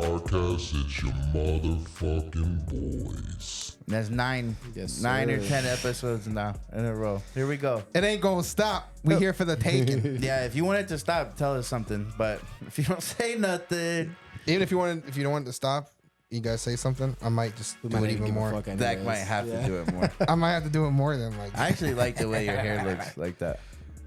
podcast. It's your motherfucking boys. That's 9 or 10 episodes now in a row. Here we go. It ain't gonna stop. We here for the taking. Yeah, if you want it to stop, tell us something. But if you don't say nothing, Even if you don't want it to stop, you guys say something. I might just do it even more. Zach might have to do it more. I might have to do it more than like. I actually like the way your hair looks like that.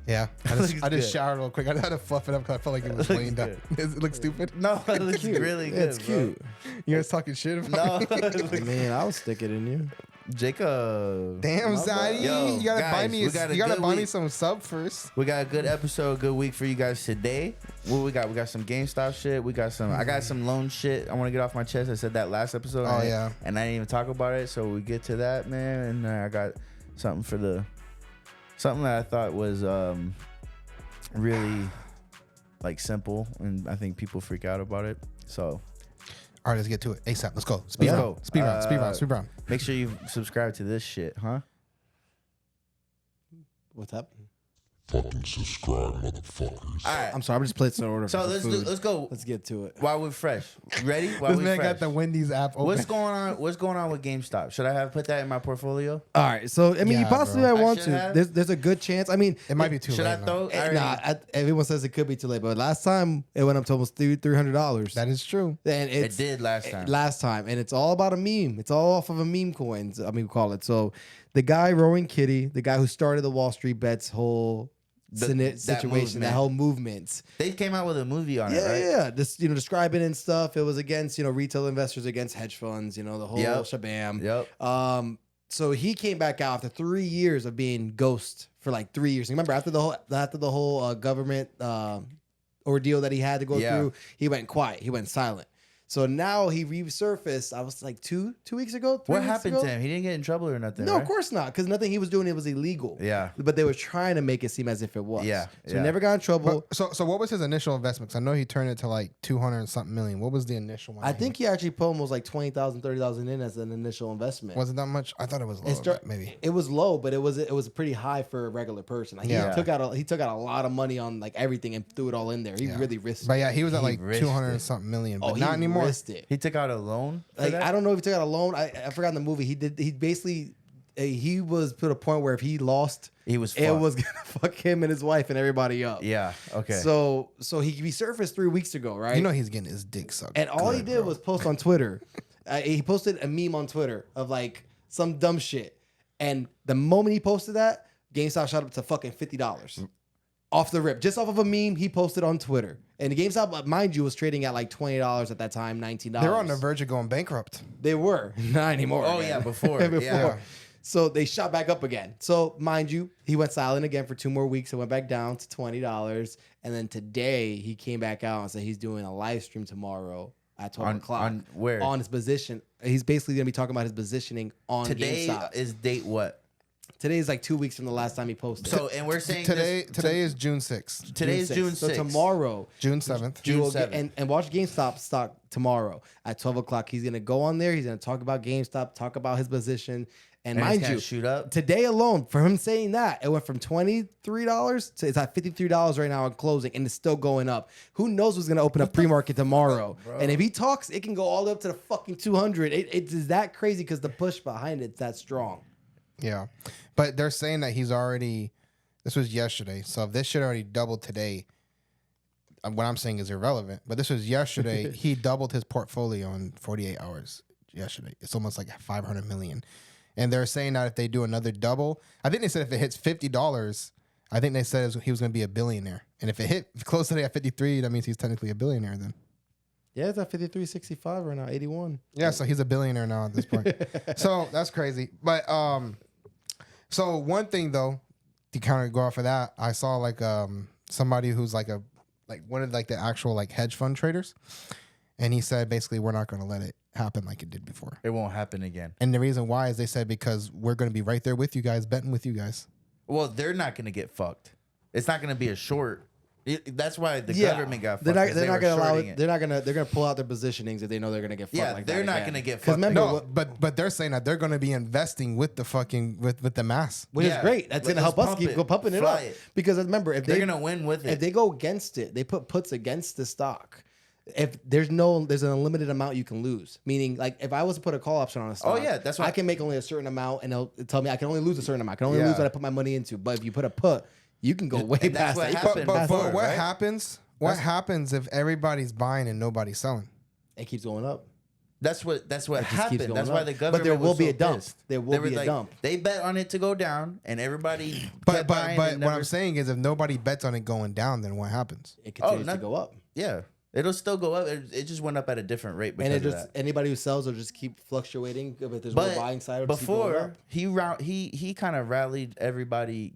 Yeah, I just good. showered real quick. I had to fluff it up because I felt like it was laying down. Does it look stupid? No, it looks really good. It's cute. You guys talking shit about me? No, Man, I'll stick it in you. Jacob. Damn, Zaddy, Yo, you gotta buy guys, me. we got a You gotta good buy me week. some sub first. We got a good episode, good week for you guys today. What we got? We got some Gamestop shit. We got some. I got some loan shit. I want to get off my chest. I said that last episode. Oh, yeah. And I didn't even talk about it. So we get to that, man. And I got something something that I thought was really like simple, and I think people freak out about it. So. All right, let's get to it. ASAP. Let's go. Speed Let's round. go. Speed round. Make sure you subscribe to this shit, huh? What's up? Fucking subscribe, motherfuckers. All right. I'm sorry, I'm just placing an order So for some food. let's go. Let's get to it. While we're fresh, ready? While This we're man fresh. got the Wendy's app open. What's going on? What's going on with GameStop? Should I have put that in my portfolio? All right, so I mean, Yeah, you possibly bro. might I want should to. have. There's a good chance. I mean, It might be too Should I late. throw? I already- everyone says it could be too late, but last time it went up to almost $300. That is true. And It did last time. Last time, and it's all about a meme. It's all off of a meme coin. I mean, we call it. So the guy Rowan Kitty, the guy who started the Wall Street Bets whole that situation, movement. that whole movement. They came out with a movie on it, right? Yeah. This, describing and stuff. It was against, retail investors against hedge funds. The whole Yep. shabam. Yep. So he came back out after 3 years of being ghost for like 3 years. Remember after the whole government ordeal that he had to go through, he went quiet. He went silent. So now he resurfaced. I was like two weeks ago. What happened to him? He didn't get in trouble or nothing. No, right? of course not, because nothing he was doing, it was illegal. Yeah. But they were trying to make it seem as if it was. Yeah, So yeah. he never got in trouble. But, so what was his initial investment? 'Cause I know he turned it to like 200 and something million. What was the initial one? I think he actually put almost like 20,000, 30,000 in as an initial investment. Was it that much? I thought it was low. Maybe. It was low, but it was pretty high for a regular person. Like Yeah. he took out a lot of money on like everything and threw it all in there. He really risked But it. yeah, he was at like risked 200 and it. something million. But he not anymore. risked it. He took out a loan. for Like that? I don't know if he took out a loan. I forgot in the movie. He basically he was put a point where if he lost, He was it fucked. was gonna fuck him and his wife and everybody up. Yeah. Okay. So he resurfaced 3 weeks ago, right? You know he's getting his dick sucked. And all he good, did bro. was post on Twitter. He posted a meme on Twitter of like some dumb shit. And the moment he posted that, GameStop shot up to fucking $50. Off the rip. Just off of a meme he posted on Twitter. And GameStop, mind you, was trading at like $20 at that time, $19. They were on the verge of going bankrupt. They were. Not anymore. Oh, man. yeah, before. Yeah. So they shot back up again. So mind you, he went silent again for 2 more weeks. It went back down to $20. And then today he came back out and said he's doing a live stream tomorrow at 12 o'clock. On where? On his position. He's basically going to be talking about his positioning on Today GameStop. is date what? Today is like 2 weeks from the last time he posted. So and we're saying Today this, is June 6th. Today is June 6th. So tomorrow, June 7th. you will June get, 7th. and watch GameStop stock tomorrow at 12 o'clock. He's going to go on there. He's going to talk about GameStop, talk about his position. And And it's mind gonna you, shoot up? today alone, for him saying that, it went from $23 to it's at $53 right now on closing, and it's still going up. Who knows what's going to open up pre-market tomorrow? And if he talks, it can go all the way up to the fucking 200. It's that crazy because the push behind it's that strong. Yeah. But they're saying that he's already, this was yesterday. So if this shit already doubled today, what I'm saying is irrelevant. But this was yesterday. He doubled his portfolio in 48 hours yesterday. It's almost like 500 million. And they're saying that if they do another double, I think they said if it hits $50, I think they said he was going to be a billionaire. And if it hit close today at 53, that means he's technically a billionaire then. Yeah, it's at 53.65 right now, 81. Yeah, so he's a billionaire now at this point. So that's crazy. But so one thing though, to kind of go off of that, I saw like somebody who's like one of like the actual like hedge fund traders, and he said basically we're not going to let it happen like it did before. It won't happen again. And the reason why is they said because we're going to be right there with you guys, betting with you guys. Well, they're not going to get fucked. It's not going to be a short. That's why the government got fucked. They're not going to allow shorting it. They're going to pull out their positionings if they know they're going to get fucked. Yeah, like they're that not again. going to get 'Cause fucked. remember, No, but they're saying that they're going to be investing with the fucking with the mass. which is Yeah. great. That's Let's going to help us pump keep it. pumping it Fly up. it. Because remember, if They're they going to win with it. if they go against it, they put puts against the stock. if there's an unlimited amount you can lose. Meaning, like if I was to put a call option on a stock, that's why I can make only a certain amount, and it'll tell me I can only lose a certain amount. I can only lose what I put my money into. But if you put a put, you can go way past what that. happened But before, what right? happens? What happens if everybody's buying and nobody's selling? It keeps going up. That's what It just keeps happened. going That's why up. the government. But there will was be so a dump. pissed. There will They were be a dump. They bet on it to go down, and everybody. But kept buying but and what never- I'm saying is, if nobody bets on it going down, then what happens? It continues not- to go up. yeah, it'll still go up. It just went up at a different rate because And it of just that. anybody who sells will just keep fluctuating. If there's more But buying side, it'll just keep going before up. he kind of rallied everybody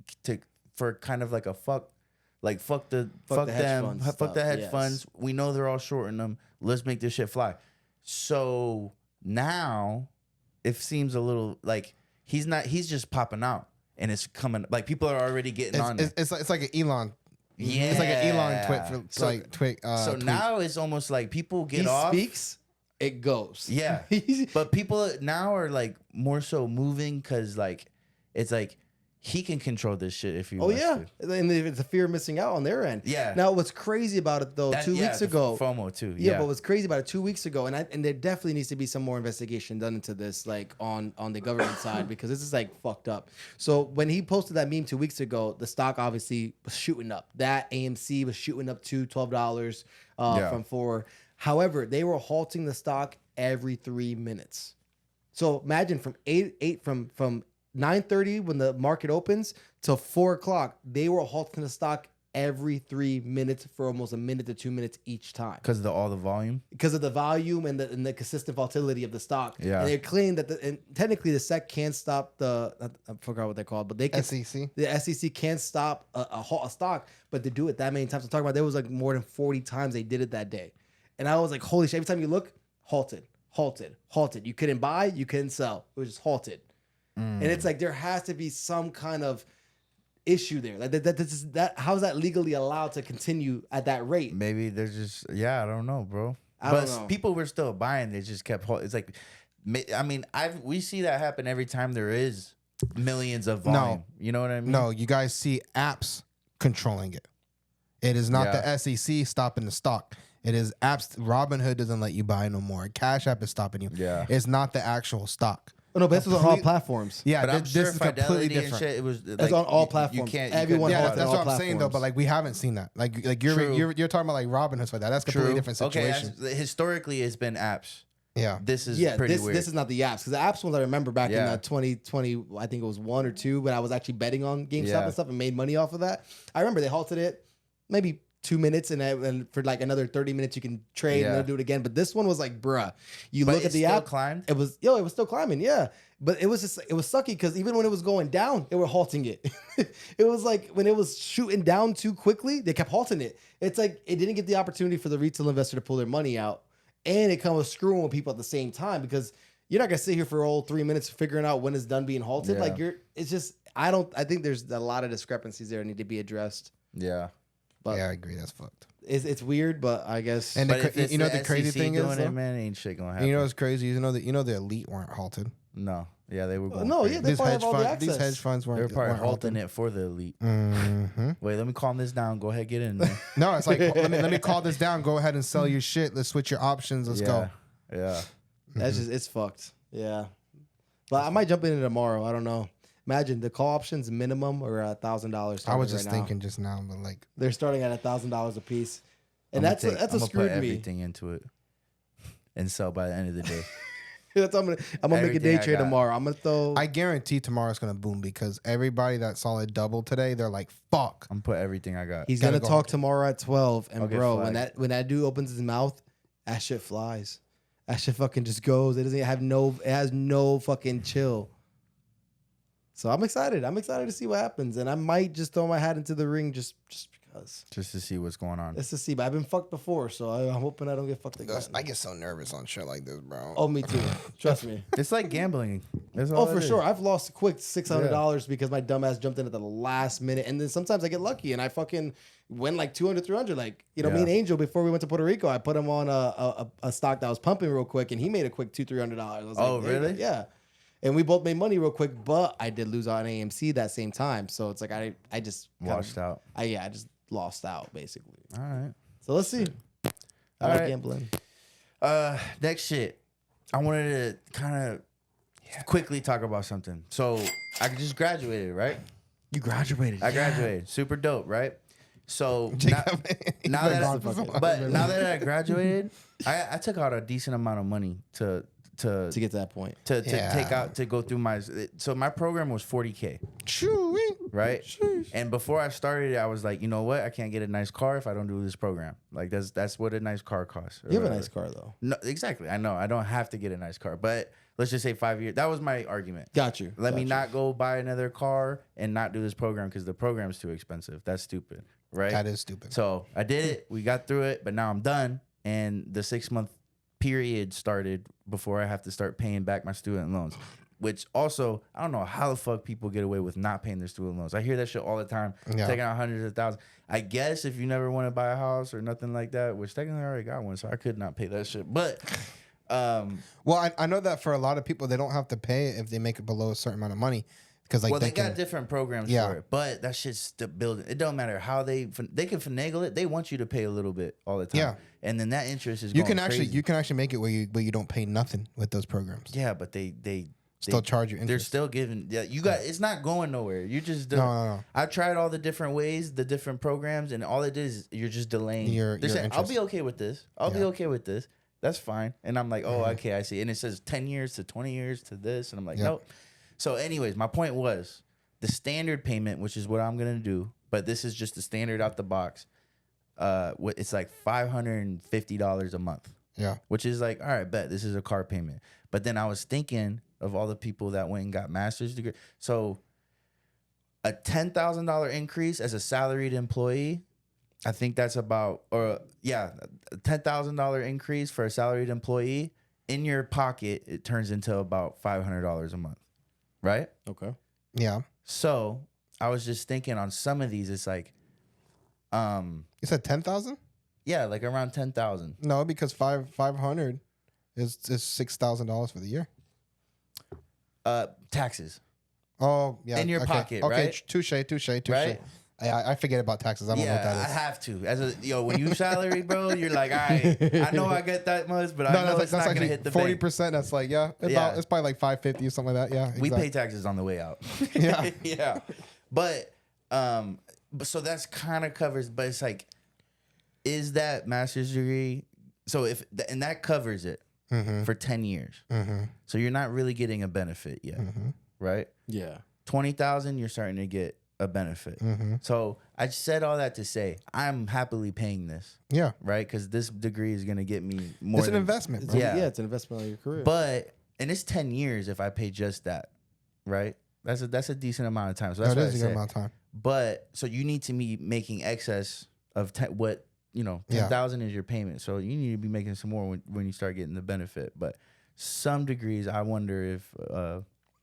for kind of like a fuck the Fuck the hedge them funds fuck stuff, the hedge yes. funds. We know they're all shorting them. Let's make this shit fly. So now it seems a little like he's just popping out and it's coming like people are already getting on it. It's like an Elon. Yeah, It's like an Elon tweet. So tweet. now it's almost like people get He off. speaks, it goes. Yeah. But people now are like more so moving because like it's like he can control this shit if he Oh wants yeah, to. and it's a fear of missing out on their end. Yeah. Now what's crazy about it though? 2 weeks the ago, FOMO too. yeah, but what's crazy about it 2 weeks ago, and there definitely needs to be some more investigation done into this, like on the government side, because this is like fucked up. So when he posted that meme 2 weeks ago, the stock obviously was shooting up. That AMC was shooting up to $12 from $4. However, they were halting the stock every 3 minutes. So imagine from 9:30 when the market opens till 4 o'clock, they were halting the stock every 3 minutes for almost a minute to 2 minutes each time because of all the volume. because of the volume and the consistent volatility of the stock. Yeah. And they're claiming that and technically the SEC can't stop I forgot what they're called, but they can. SEC. The SEC can't stop a stock, but they do it that many times. I'm talking about there was like more than 40 times they did it that day. And I was like, holy shit, every time you look, halted. You couldn't buy, you couldn't sell. It was just halted. And it's like there has to be some kind of issue there. Like how is that legally allowed to continue at that rate? Maybe they're just I don't know, bro. I don't know. People were still buying. They just kept. It's like, I mean, we see that happen every time there is millions of volume. You know what I mean? No, you guys see apps controlling it. It is not the SEC stopping the stock. It is apps. Robinhood doesn't let you buy no more. Cash App is stopping you. Yeah. It's not the actual stock. Oh, no, but this was on all platforms. Yeah, But I'm this sure is completely Fidelity and different. shit. It was It's on all platforms. Everyone couldn't Yeah, halted buy that's it. what all I'm saying though. platforms. But like we haven't seen that. Like True. you're talking about like Robinhood like that. That's a completely different situation. Okay, historically, it's been apps. Yeah. This is Yeah, pretty this weird. this is not the apps, because the apps ones I remember back in Yeah. 2020, I think it was 1 or 2, when I was actually betting on GameStop Yeah. and stuff and made money off of that. I remember they halted it maybe 2 minutes and for like another 30 minutes you can trade and Yeah. then do it again. But this one was like, bruh, you But look it at the still app, climbed? it was still climbing, yeah. But it was sucky because even when it was going down, they were halting it. It was like when it was shooting down too quickly, they kept halting it. It's like it didn't get the opportunity for the retail investor to pull their money out. And it kind of screwing with people at the same time, because you're not gonna sit here for all 3 minutes figuring out when it's done being halted. Yeah. Like it's just I think there's a lot of discrepancies there that need to be addressed. Yeah. But Yeah, I agree. That's fucked. it's weird, but I guess And But if it's you know the crazy SEC thing is, doing though? it, man, ain't shit gonna And happen. you know what's crazy? You know the elite weren't halted. No. Yeah, they were going. no, crazy. yeah, they probably have all the these access. hedge funds They were weren't. probably weren't halting halted. it for the elite. Mhm. Wait, let me calm this down. Go ahead, get in there. No, it's like let me call this down. Go ahead and sell your shit. Let's switch your options. Let's go. Yeah. That's just it's fucked. Yeah, but I might jump in it tomorrow. I don't know. Imagine the call options minimum are $1,000. I was just thinking just now, but like they're starting at $1,000 a piece, and I'm that's gonna what put screwed me. everything into it and sell by the end of the day. That's I'm gonna make a Everything day I trade got. tomorrow. I'm gonna throw. I guarantee tomorrow's gonna boom because everybody that saw it double today, they're like, "Fuck." I'm gonna put everything I got. He's Gotta gonna go. talk tomorrow at 12, and I'll get bro, flagged. when that dude opens his mouth, that shit flies. That shit fucking just goes. It has no fucking chill. So I'm excited. I'm excited to see what happens, and I might just throw my hat into the ring just because. Just to see what's going on. Just to see, but I've been fucked before, so I'm hoping I don't get fucked again. I get so nervous on shit like this, bro. Oh, me too. Trust me. It's like gambling. That's Oh, all for it is. sure. I've lost a quick $600 because my dumbass jumped in at the last minute. And then sometimes I get lucky and I fucking win like 200, 300. Like, me and Angel, before we went to Puerto Rico, I put him on a stock that was pumping real quick and he made a quick $200, $300. I was Oh, like, hey, really? Yeah. And we both made money real quick, but I did lose on AMC that same time. So it's like I just Washed out. I just lost out basically. All right. So let's see. I like Alright. gambling. Next shit. I wanted to kind of quickly talk about something. So I just graduated, right? You graduated. I graduated. Super dope, right? So Jacob, now that gone for so long. now that I graduated, I took out a decent amount of money to to get to that point. take out to go through my. So my program was $40K, Shoo-wee. right? And before I started, I was like, you know what? I can't get a nice car if I don't do this program. Like that's what a nice car costs. You have a nice car though. No, exactly. I know. I don't have to get a nice car, but let's just say 5 years. That was my argument. Got you. Let me Got you. not go buy another car and not do this program because the program's too expensive. That's stupid, right? That is stupid. So I did it. We got through it, but now I'm done. And the 6-month period started before I have to start paying back my student loans. Which also, I don't know how the fuck people get away with not paying their student loans. I hear that shit all the time. Yeah. Taking out hundreds of thousands. I guess if you never want to buy a house or nothing like that, which technically I already got one, so I could not pay that shit. But Well, I know that for a lot of people, they don't have to pay it if they make it below a certain amount of money. Because like well, they can, got different programs Yeah. for it, but that shit's still building. It don't matter how they can finagle it. They want you to pay a little bit all the time. Yeah. And then that interest is you going can actually crazy. you can actually make it where you don't pay nothing with those programs. Yeah, but they Still charge you They're interest. still giving. Yeah, you got. It's not going nowhere. You just No. I tried all the different ways, the different programs, and all it is you're just delaying. Your They're saying, I'll interest. be okay with this. I'll be Yeah. okay with this. That's fine. And I'm like, oh, okay, I see. And it says 10 years to 20 years to this, and I'm like, Yep. nope. So, anyways, my point was the standard payment, which is what I'm gonna do, but this is just the standard out the box. It's like $550 a month. Yeah. Which is like, all right, bet this is a car payment. But then I was thinking of all the people that went and got master's degree. So a $10,000 increase as a salaried employee, I think that's about, a $10,000 increase for a salaried employee in your pocket, it turns into about $500 a month, right? Okay. Yeah. So I was just thinking on some of these, it's like, You said 10,000? yeah, like around 10,000. No, because 500 is $6,000 for the year. Taxes. Oh, yeah. In your okay. pocket, okay. right? Touche. Right? I forget about taxes. I don't know what Yeah, that I is. have to. As a when you salary, bro, you're like, all right, I know I get that much, but I know it's not gonna hit the bank. 40%. That's like, it's probably like 550 or something like that. Yeah. We exactly. pay taxes on the way out. Yeah. Yeah. But so that's kind of covers, but it's like, is that master's degree? So and that covers it for 10 years. Mm-hmm. So you're not really getting a benefit yet, right? Yeah. 20,000, you're starting to get a benefit. Mm-hmm. So I said all that to say I'm happily paying this, Yeah. right? Because this degree is gonna get me more. It's an investment, bro. Yeah. It's an investment on your career. and it's 10 years if I pay just that, right? That's a decent amount of time. So That that's what I is a good said. amount of time. But so you need to be making excess of what Yeah. 10,000 is your payment. So you need to be making some more when you start getting the benefit. But some degrees, I wonder if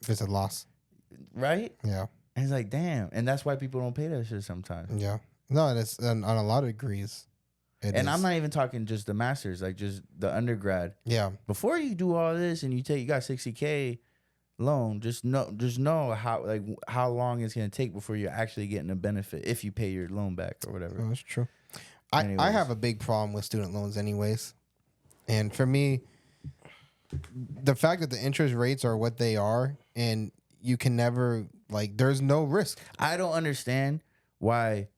It's a loss. right. Yeah. And it's like, damn. And that's why people don't pay that shit sometimes. Yeah. No, and it's on a lot of degrees. And I'm not even talking just the masters, like just the undergrad. Yeah. Before you do all this and you got $60K loan, just know how long it's gonna take before you're actually getting a benefit if you pay your loan back or whatever. Oh, that's true. I Anyways. have a big problem with student loans anyways. And for me, the fact that the interest rates are what they are and you can never, like, there's no risk. I don't understand why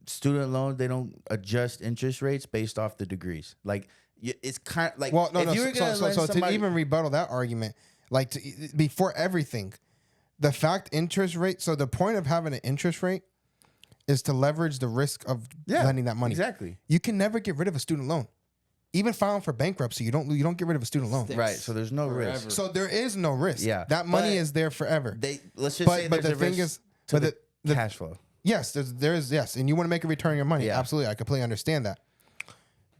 student loans, they don't adjust interest rates based off the degrees. Like it's kind of like, Well, no, if no. you were gonna lend So to somebody- even rebuttal that argument, like before everything, the fact interest rate. So the point of having an interest rate is to leverage the risk of lending that money. Exactly. You can never get rid of a student loan, even filing for bankruptcy. You don't get rid of a student loan. Right. So there's no risk. Forever. So there is no risk. Yeah, that money but is there forever. Let's just say But there's the a thing risk is, to but the cash flow. yes, there is yes, and you want to make a return on your money. Yeah. Absolutely, I completely understand that.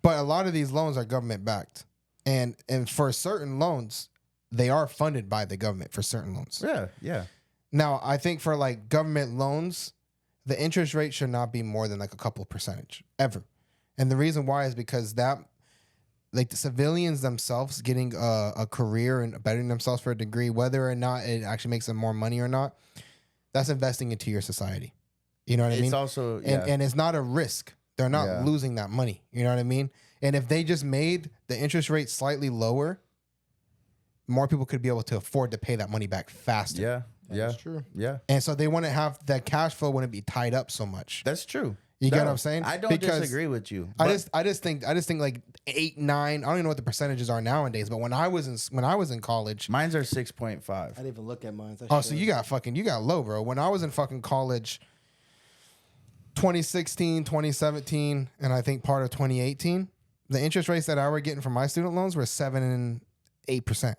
But a lot of these loans are government backed, and for certain loans, they are funded by the government for certain loans. Yeah. Yeah. Now, I think for like government loans, the interest rate should not be more than like a couple percentage ever. And the reason why is because that, like the civilians themselves getting a career and bettering themselves for a degree, whether or not it actually makes them more money or not, that's investing into your society. You know what I mean? It's also and it's not a risk. They're not Yeah. losing that money. You know what I mean? And if they just made the interest rate slightly lower, more people could be able to afford to pay that money back faster. Yeah. Yeah. That's true. Yeah. And so they wouldn't have that cash flow wouldn't be tied up so much. That's true. You get No, what I'm saying? I don't Because disagree with you. I but- just think like 8, 9. I don't even know what the percentages are nowadays. But when I was in college, Mine's are 6.5. I didn't even look at mine. oh, so you got low, bro. When I was in fucking college, 2016, 2017, and I think part of 2018, the interest rates that I were getting from my student loans were 7 and 8%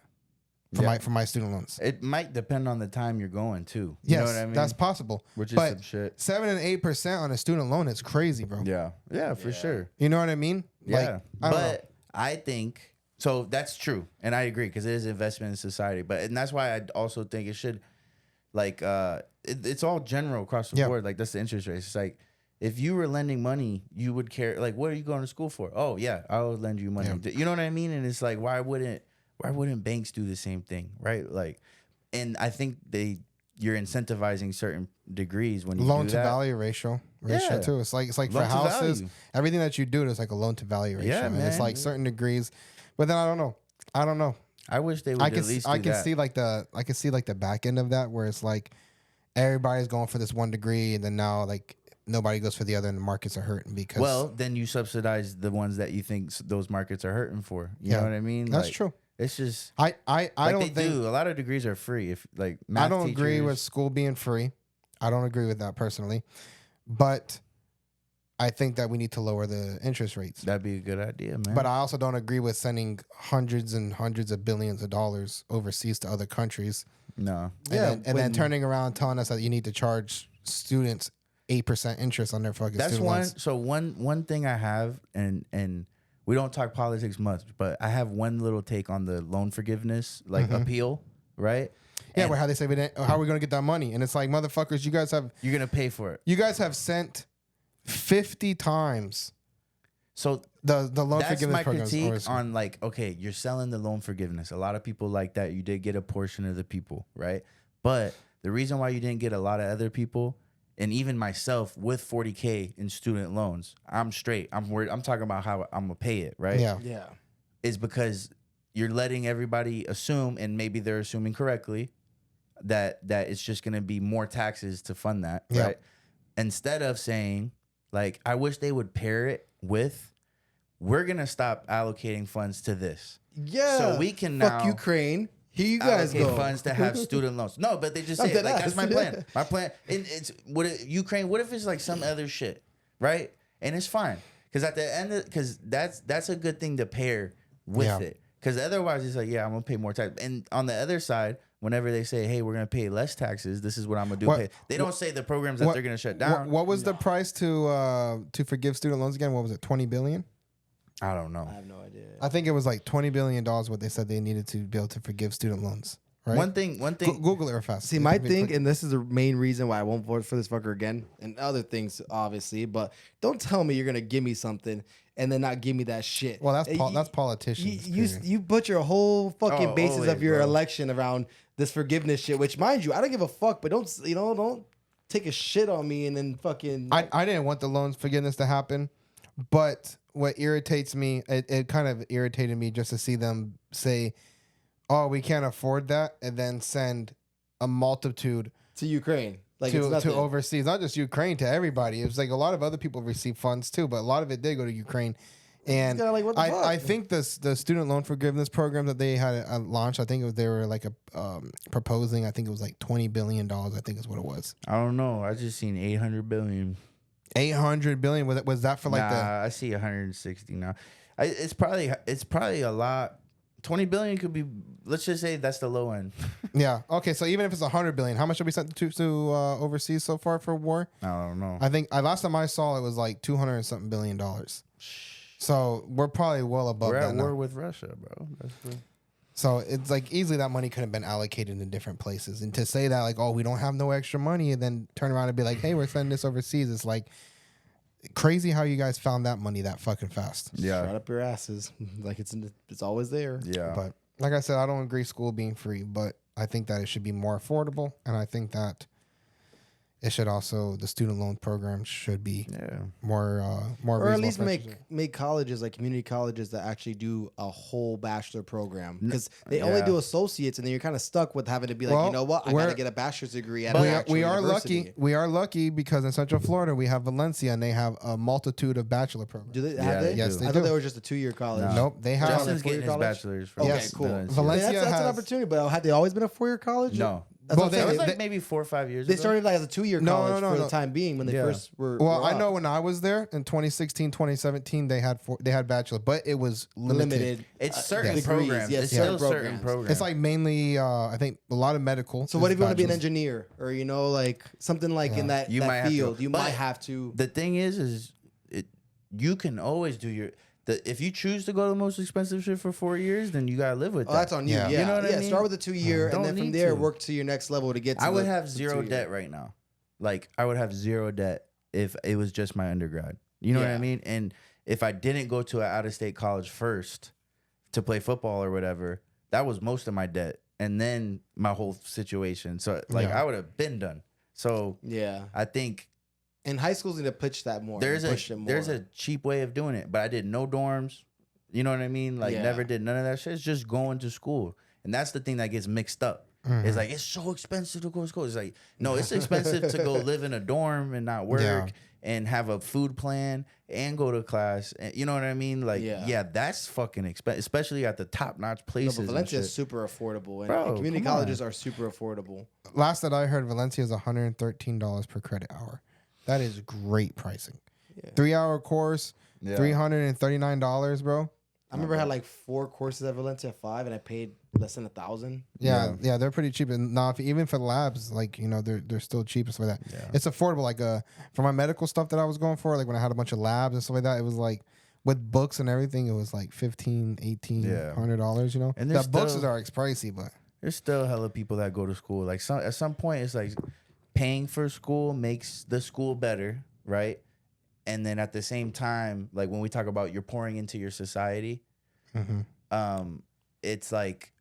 for my student loans. It might depend on the time you're going too. You Yes, know what I mean? that's possible. Which is but some shit. 7 and 8% on a student loan is crazy, bro. Yeah. Yeah, for sure. You know what I mean? Yeah. I don't know. But I think so that's true. And I agree because it is investment in society. And that's why I also think it should it's all general across the Yeah. board. Like that's the interest rate. It's like if you were lending money, you would care like what are you going to school for? Oh yeah, I will lend you money. Yeah. You know what I mean? And it's like why wouldn't banks do the same thing? Right? Like and I think you're incentivizing certain degrees when you Loan do to that. value ratio Yeah. too. It's like for Loan to houses, value. everything that you do is like a loan to value ratio. Yeah, and it's man. like certain degrees. But then I don't know. I wish they would I at can least I do can that. see like the back end of that where it's like everybody's going for this one degree and then now like nobody goes for the other and the markets are hurting because Well, then you subsidize the ones that you think those markets are hurting for. You know what I mean? That's Like, true. It's just I like don't they think do. A lot of degrees are free. If like math I don't agree with teachers- school being free. I don't agree with that personally. But I think that we need to lower the interest rates. That'd be a good idea, man. But I also don't agree with sending hundreds and hundreds of billions of dollars overseas to other countries. no. And then turning around telling us that you need to charge students 8% interest on their fucking That's student one. loans. So one thing I have, and we don't talk politics much, but I have one little take on the loan forgiveness appeal, right? Yeah, And where how they say, how are we going to get that money? And it's like, motherfuckers, you guys you're gonna pay for it. have sent 50 times So the loan that's forgiveness my programs. critique on like, okay, you're selling the loan forgiveness. A lot of people like that. You did get a portion of the people, right? But the reason why you didn't get a lot of other people, and even myself with 40K in student loans, I'm straight. I'm worried. I'm talking about how I'm gonna pay it, right? Yeah. Yeah. Is because you're letting everybody assume, and maybe they're assuming correctly, that it's just gonna be more taxes to fund that, Yeah. right? Instead of saying, like, I wish they would pair it with, we're gonna stop allocating funds to this. Yeah. So we can fuck now Ukraine. Here you guys allocate go. funds to have student loans. No, but they just I'm say it. dead Like ass. that's my plan. My plan. And it's Ukraine. What if it's like some other shit, right? And it's fine because at the end, because that's a good thing to pair with Yeah. it. Because otherwise, it's like, yeah, I'm gonna pay more tax. And on the other side, whenever they say, hey, we're gonna pay less taxes, this is what I'm gonna do. What- They don't say the programs that what- they're gonna shut down. What was the price to forgive student loans again? What was it? 20 billion? I don't know. I have no idea. I think it was like $20 billion what they said they needed to be able to forgive student loans. Right? One thing. Google it real fast. See, my thing, and this is the main reason why I won't vote for this fucker again, and other things, obviously, but don't tell me you're going to give me something and then not give me that shit. Well, that's You- politicians. You, period. you put your whole fucking Oh, basis always, of your bro. election around this forgiveness shit, which, mind you, I don't give a fuck, but don't take a shit on me and then fucking. I didn't want the loans forgiveness to happen, but what irritates me, it kind of irritated me just to see them say, oh, we can't afford that, and then send a multitude to Ukraine. Like, it's to nothing. overseas, not just Ukraine, to everybody. It was like a lot of other people received funds too, but a lot of it did go to Ukraine. And kinda like, what the fuck? I think the student loan forgiveness program that they had launched, I think they were like proposing, I think it was like $20 billion, I think is what it was. I don't know. I just seen 800 billion. 800 billion, was that for like I see 160 now. It's probably a lot. 20 billion could be. Let's just say that's the low end. yeah. Okay, so even if it's 100 billion, how much have we sent to overseas so far for war? I don't know. I think last time I saw it was like 200 and something billion dollars. So we're probably well above We're that at now. war with Russia, bro. That's the, So it's like easily that money could have been allocated in different places. And to say that like, oh, we don't have no extra money, and then turn around and be like, hey, we're sending this overseas, it's like crazy how you guys found that money that fucking fast. Shut up your asses. Like, it's always there. yeah. But like I said, I don't agree school being free, but I think that it should be more affordable, and I think that it should also the student loan program should be Yeah. more or at reasonable least for make interest rate. make colleges like community colleges that actually do a whole bachelor program, because they yeah. only do associates, and then you're kind of stuck with having to be like, Well, you know what, I we're- gotta get a bachelor's degree at we an are, actual we are university. lucky. We are lucky because in Central Florida we have Valencia and they have a multitude of bachelor programs. Do they Yeah, have they they? Yes, do. they I do. thought they were just a 2-year college. No. Nope, they have. Justin's four-year getting his college? bachelor's from Yes. Cool. Valencia. Valencia that's an has- opportunity, but had they always been a 4-year college? No. That's Well, what I'm It saying. was they- like maybe 4 or 5 years They ago. started like as a 2-year No, college no, for no. the time being when they Yeah. first were. Well, were I know up. when I was there in 2016, 2017, they had bachelor, but it was limited. It's certain degrees, programs. yes, It's certain still certain programs. programs. It's like mainly, I think, a lot of medical. So what is if you want to be an bachelor's. engineer or like something like in that, You might have to field? go. You But might have to. the thing is you can always do if you choose to go to the most expensive shit for 4 years, then you gotta live with Oh, that. that's on you. Yeah. Yeah, You know what I mean? Start with a 2-year, Don't and then from need there to. work to your next level to get to. I would the- have the zero 2-year. debt right now. Like I would have zero debt if it was just my undergrad. You know what I Yeah. mean? And if I didn't go to an out of state college first to play football or whatever, that was most of my debt. And then my whole situation. So like Yeah. I would have been done. So Yeah, I think and high schools need to pitch that more. Push it more. there's a cheap way of doing it, but I did no dorms. You know what I mean? Like Yeah. never did none of that shit. It's just going to school, and that's the thing that gets mixed up. Mm-hmm. It's like it's so expensive to go to school. It's like no, it's expensive to go live in a dorm and not work Yeah. and have a food plan and go to class. And, you know what I mean? Like Yeah. yeah, that's fucking expensive, especially at the top notch No, places. but and Valencia is shit. super affordable, and, Bro, and community come on. colleges are super affordable. Last that I heard, Valencia is $113 per credit hour. That is great pricing. Yeah. 3-hour course, Yeah. $339, bro. I remember I had like 4 courses at Valencia, 5, and I paid less than $1,000. Yeah, they're pretty cheap. And now, even for labs, like they're still cheap and stuff like that. Yeah. It's affordable. Like for my medical stuff that I was going for, like when I had a bunch of labs and stuff like that, it was like with books and everything, it was like $1,500, $1,800. You know, And the there's books still- are pricey, but There's still hella people that go to school. Like at some point, it's like paying for school makes the school better, right? And then at the same time, like when we talk about you're pouring into your society, it's like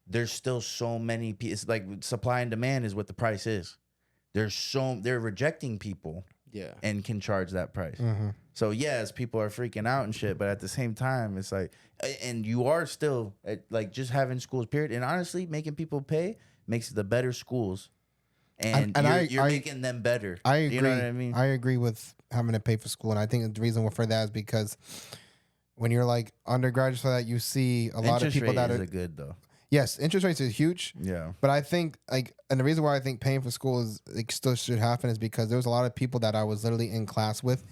there's still so many people. It's like supply and demand is what the price is. They're rejecting people Yeah. and can charge that price. So yes, people are freaking out and shit, but at the same time, it's like, and you are still like just having schools, period. And honestly, making people pay makes the better schools, and you're making them better. I agree. You know what I mean? I agree with having to pay for school, and I think the reason for that is because when you're like undergraduate, so that you see a lot of Interest people rate that is are a good though. yes, interest rates is huge. Yeah. But I think and the reason why I think paying for school is like still should happen is because there was a lot of people that I was literally in class with,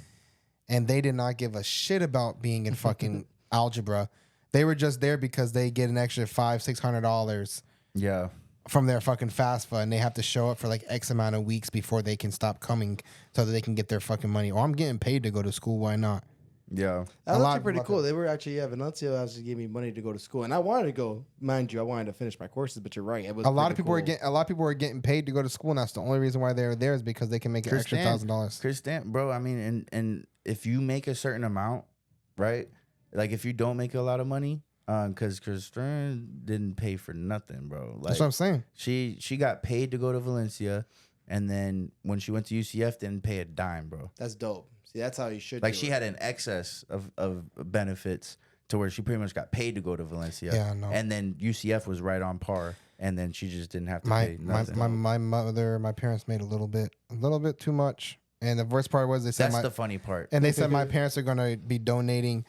and they did not give a shit about being in fucking algebra. They were just there because they get an extra $500-$600 Yeah. from their fucking FAFSA, and they have to show up for like X amount of weeks before they can stop coming so that they can get their fucking money. Or I'm getting paid to go to school. Why not? Yeah. That was lot- actually pretty cool. They were actually, Valencia actually gave me money to go to school, and I wanted to go. Mind you, I wanted to finish my courses, but you're right. It was A lot pretty of people were getting paid to go to school, and that's the only reason why they're there is because they can make an extra $1,000. Chris Stamp, bro. I mean, and if you make a certain amount, right? Like if you don't make a lot of money, because Stern didn't pay for nothing, bro. Like That's what I'm saying. she got paid to go to Valencia, and then when she went to UCF, didn't pay a dime, bro. That's dope. See, that's how you should. Like do she it. had an excess of benefits to where she pretty much got paid to go to Valencia. Yeah, I know. And then UCF was right on par, and then she just didn't have to My pay nothing. my parents made a little bit too much, and the worst part was they said That's the funny part. and they said my parents are gonna be donating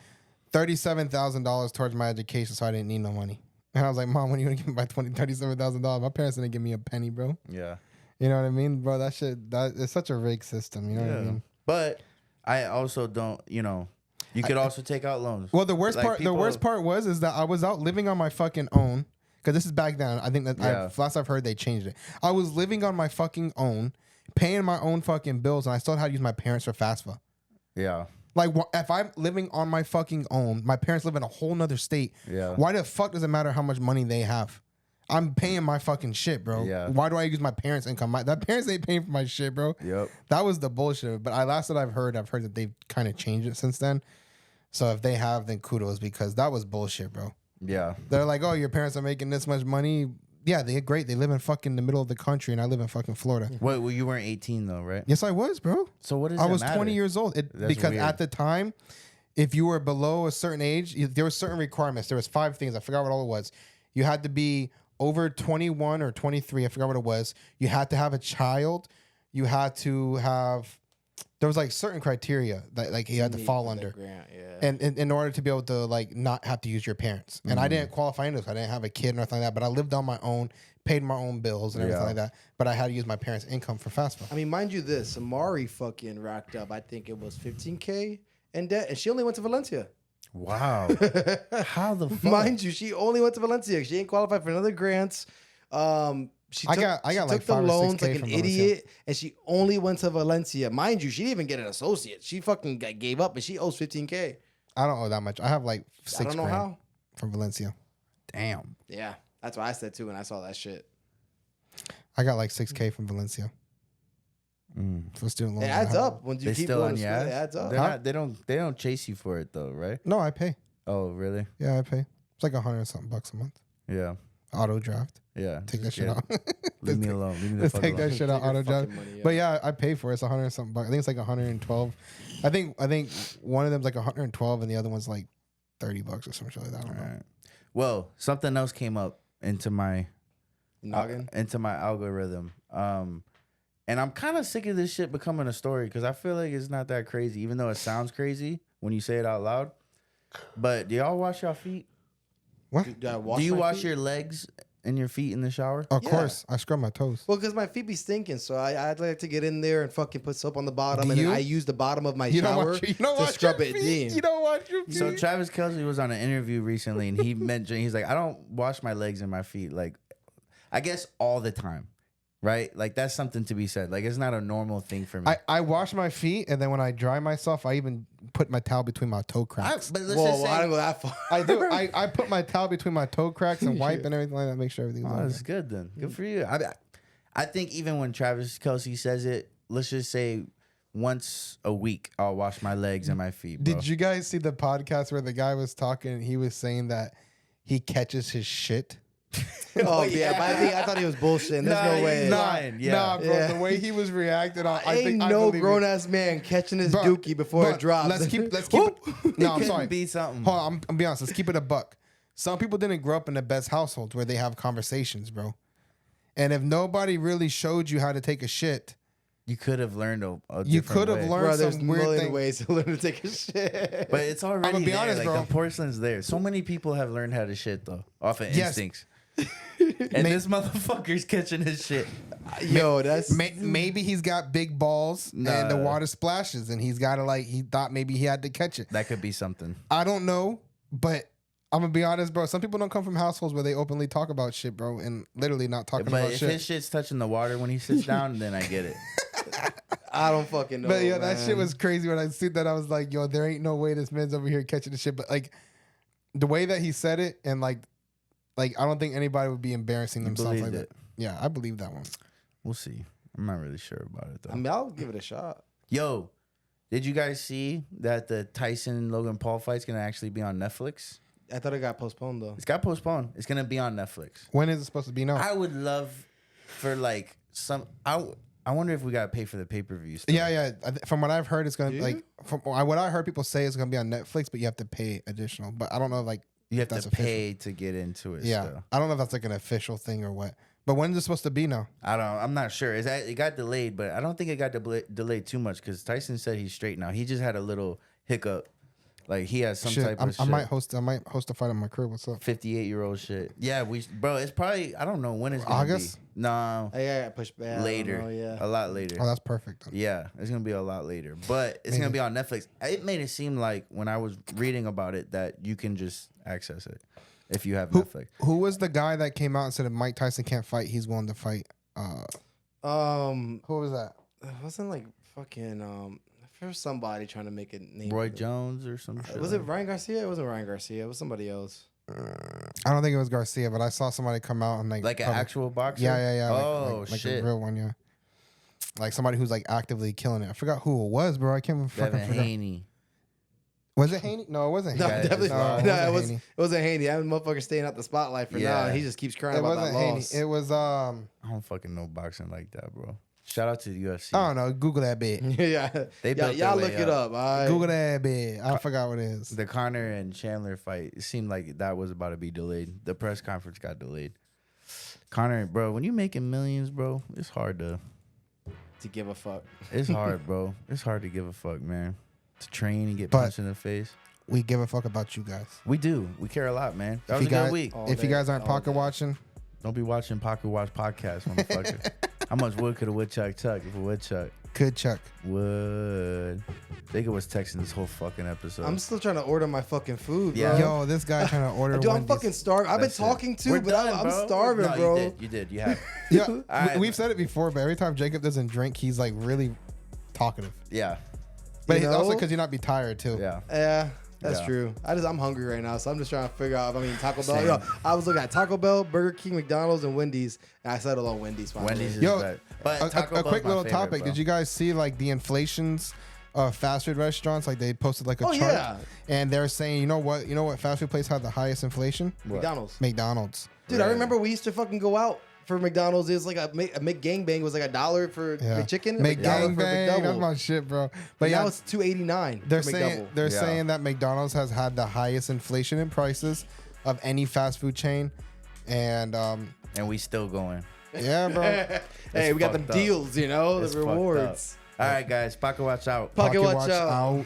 $37,000 towards my education, so I didn't need no money. And I was like, Mom, when are you gonna give me my $37,000? My parents didn't give me a penny, bro. Yeah. You know what I mean, bro? That it's such a rigged system. You know what I mean? But I also don't, you could also take out loans. Well, the worst Like, part, people- the worst part was that I was out living on my fucking own. Because this is back then. I think that Yeah. last I've heard they changed it. I was living on my fucking own, paying my own fucking bills, and I still had to use my parents for FAFSA. Yeah. Like, if I'm living on my fucking own, my parents live in a whole nother state. Yeah. Why the fuck does it matter how much money they have? I'm paying my fucking shit, bro. Yeah. Why do I use my parents' income? That parents ain't paying for my shit, bro. Yep. That was the bullshit. But last that I've heard that they've kind of changed it since then. So if they have, then kudos, because that was bullshit, bro. Yeah. They're like, oh, your parents are making this much money. Yeah, they're great. They live in fucking the middle of the country, and I live in fucking Florida. Wait, well, you weren't 18 though, right? Yes, I was, bro. So what is I it was matter? 20 years old. That's Because weird. at the time, if you were below a certain age, there were certain requirements. There was 5 things. I forgot what all it was. You had to be over 21 or 23. I forgot what it was. You had to have a child. You had to have. There was like certain criteria that like you had to fall under. Grant, yeah. And in order to be able to like not have to use your parents. And I didn't qualify into this. I didn't have a kid or nothing like that. But I lived on my own, paid my own bills and everything like that. But I had to use my parents' income for fast food. I mean, mind you, this Amari fucking racked up. I think it was $15K in debt, and she only went to Valencia. Wow. How the fuck? Mind you, she only went to Valencia. She didn't qualify for another grants. She I took, got she like took the 5 or 6K loans like an from Valencia. idiot, and she only went to Valencia. Mind you, she didn't even get an associate. She fucking gave up, and she owes $15K. I don't owe that much. I have like I 6 don't know grand how. from Valencia. Damn. Yeah, that's what I said too when I saw that shit. I got like 6K from Valencia for student loans. It adds up when you They keep still going on to your school. ass? It adds up. They're not, they don't chase you for it though, right? No, I pay. Oh, really? Yeah, I pay. It's like $100 something bucks a month. Yeah. Auto draft. Yeah. Take that Just shit get- out. Leave me alone. Leave me the Let's fuck take alone. that shit out. Take your Auto draft. fucking money, yeah. But yeah, I pay for it. It's $100 something bucks. I think it's like 112. I think one of them's like 112 and the other one's like $30 or some shit like that. I don't know. All right. Well, something else came up into my Noggin. into my algorithm. And I'm kind of sick of this shit becoming a story because I feel like it's not that crazy, even though it sounds crazy when you say it out loud. But do y'all wash your feet? What? Do I Do you my wash feet? your legs and your feet in the shower? Of Yeah. course. I scrub my toes. Well, because my feet be stinking, so I'd like to get in there and fucking put soap on the bottom, Do and then you? I use the bottom of my You don't shower wash your, you don't to wash scrub your it feet. in. You don't wash your feet. So Travis Kelce was on an interview recently, and he mentioned he's like, I don't wash my legs and my feet like, I guess all the time, right? Like that's something to be said. Like it's not a normal thing for me. I wash my feet and then when I dry myself, I even put my towel between my toe cracks. But let's Whoa, just well, I say, don't go that far. I do. I put my towel between my toe cracks and wipe and everything like that. Make sure everything's oh, on. that's good then. Good for you. I think even when Travis Kelce says it, let's just say once a week, I'll wash my legs and my feet. Bro. Did you guys see the podcast where the guy was talking and he was saying that he catches his shit? Oh yeah, but I thought he was bullshitting. There's no way. Lying, yeah. Nah, bro. Yeah. The way he was reacting, I Ain't think I no believe grown it. ass man catching his Bro, dookie before but it drops. Let's keep it. No, I'm Couldn't sorry. be something. Hold on, I'm be honest. Let's keep it a buck. Some people didn't grow up in the best households where they have conversations, bro. And if nobody really showed you how to take a shit, You could have learned a you different could have way. learned Bro, there's some a weird million thing. ways to learn to take a shit. But it's already I'ma be there. honest, like bro. the porcelain's there. So many people have learned how to shit though, off of Yes. instincts. And this motherfucker's catching his shit. Yo, that's Maybe he's got big balls and the Nah. water splashes and he's got to he thought maybe he had to catch it. That could be something. I don't know, but I'm gonna be honest, bro. Some people don't come from households where they openly talk about shit, bro, and literally not talking But about if shit. his shit's touching the water when he sits down, then I get it. I don't fucking know. But yeah, that man. shit was crazy when I see that. I was like, yo, there ain't no way this man's over here catching the shit. But like the way that he said it, and like I don't think anybody would be embarrassing You themselves like believed that. Yeah, I believe that one. We'll see. I'm not really sure about it though. I mean, I'll give it a shot. Yo, did you guys see that the Tyson Logan Paul fight's gonna actually be on Netflix? I thought it got postponed though. It's got postponed. It's gonna be on Netflix. When is it supposed to be now? I would love for like some. I wonder if we gotta pay for the pay per view. Yeah. From what I've heard, it's gonna Do you? from what I heard people say, it's gonna be on Netflix, but you have to pay additional. But I don't know, You have that's to official. pay to get into it. Yeah, Still. I don't know if that's like an official thing or what. But when is it supposed to be now? I'm not sure. It got delayed, but I don't think it got delayed too much because Tyson said he's straight now. He just had a little hiccup. Like he has some Shit, type of I shit. might host a fight at my crib. What's up? 58-year-old shit. Yeah, bro. It's probably I don't know when it's gonna August? be. No, I got pushed back. later. Yeah. A lot later. Oh, that's perfect. Then. Yeah, it's gonna be a lot later, but it's gonna be on Netflix. It made it seem like when I was reading about it that you can just access it if you have Netflix. Who was the guy that came out and said if Mike Tyson can't fight, he's willing to fight? Who was that? It wasn't like fucking for somebody trying to make a name. Roy for it. Jones or some shit. Was it Ryan Garcia? It wasn't Ryan Garcia. It was somebody else. I don't think it was Garcia, but I saw somebody come out and like an probably- actual boxer? Yeah. Oh like shit! a real one, yeah. Like somebody who's like actively killing it. I forgot who it was, bro. I can't even fucking Devin forget. Haney. Was it Haney? No, it wasn't No, Haney. definitely. No, No, wasn't it Haney. wasn't Haney. That motherfucker staying out the spotlight for now, and he just keeps crying It about that wasn't Haney. loss. It was I don't fucking know boxing like that, bro. Shout out to the UFC. I don't know. Google that bit. yeah, They built y'all their look way it up. up. All right? Google that bit. I forgot what it is. The Conor and Chandler fight, it seemed like that was about to be delayed. The press conference got delayed. Conor, bro, when you making millions, bro, it's hard to give a fuck. It's hard, bro. It's hard to give a fuck, man. To train and get But- punched in the face. We give a fuck about you guys. We do. We care a lot, man. That If was you a good guys- week. All If you day, guys aren't all pocket day. watching, Don't be watching Pocket Watch podcast, motherfucker. How much wood could a woodchuck chuck if a woodchuck good Chuck. would? Jacob was texting this whole fucking episode. I'm still trying to order my fucking food, bro. Yeah. Yo, this guy trying to order. Dude, I'm Wendy's. fucking starving. I've been That's it. talking too, We're but done, I'm bro. starving, No, bro. You did. You have. Yeah, right, we've said it before, but every time Jacob doesn't drink, he's like really talkative. Yeah. But You it's also know? because you're not be tired too. Yeah. Yeah, that's Yeah. true. I'm hungry right now, so I'm just trying to figure out if I'm eating Taco Bell. Same. Yo, I was looking at Taco Bell, Burger King, McDonald's, and Wendy's, and I settled on Wendy's. Finally. Wendy's is Yo, better. But A Taco Bell's quick my little favorite, topic. bro. Did you guys see like the inflations of fast food restaurants? Like they posted like a Oh, chart, yeah. and they're saying, you know what fast food place had the highest inflation? What? McDonald's. McDonald's. Dude, I Right. remember we used to fucking go out for McDonald's. It was like a McGangbang was like $1 for Yeah. McChicken, McGangbang, $1 for that's McDouble. my shit, bro. But But now yeah, it's $2.89. they're for saying McDouble. they're Yeah. saying that McDonald's has had the highest inflation in prices of any fast food chain, and And we still going. yeah, bro. Hey, we got them fucked up. deals, you know, It's the fucked up. rewards. All right, guys. Pocket Watch out. Pocket watch out. out.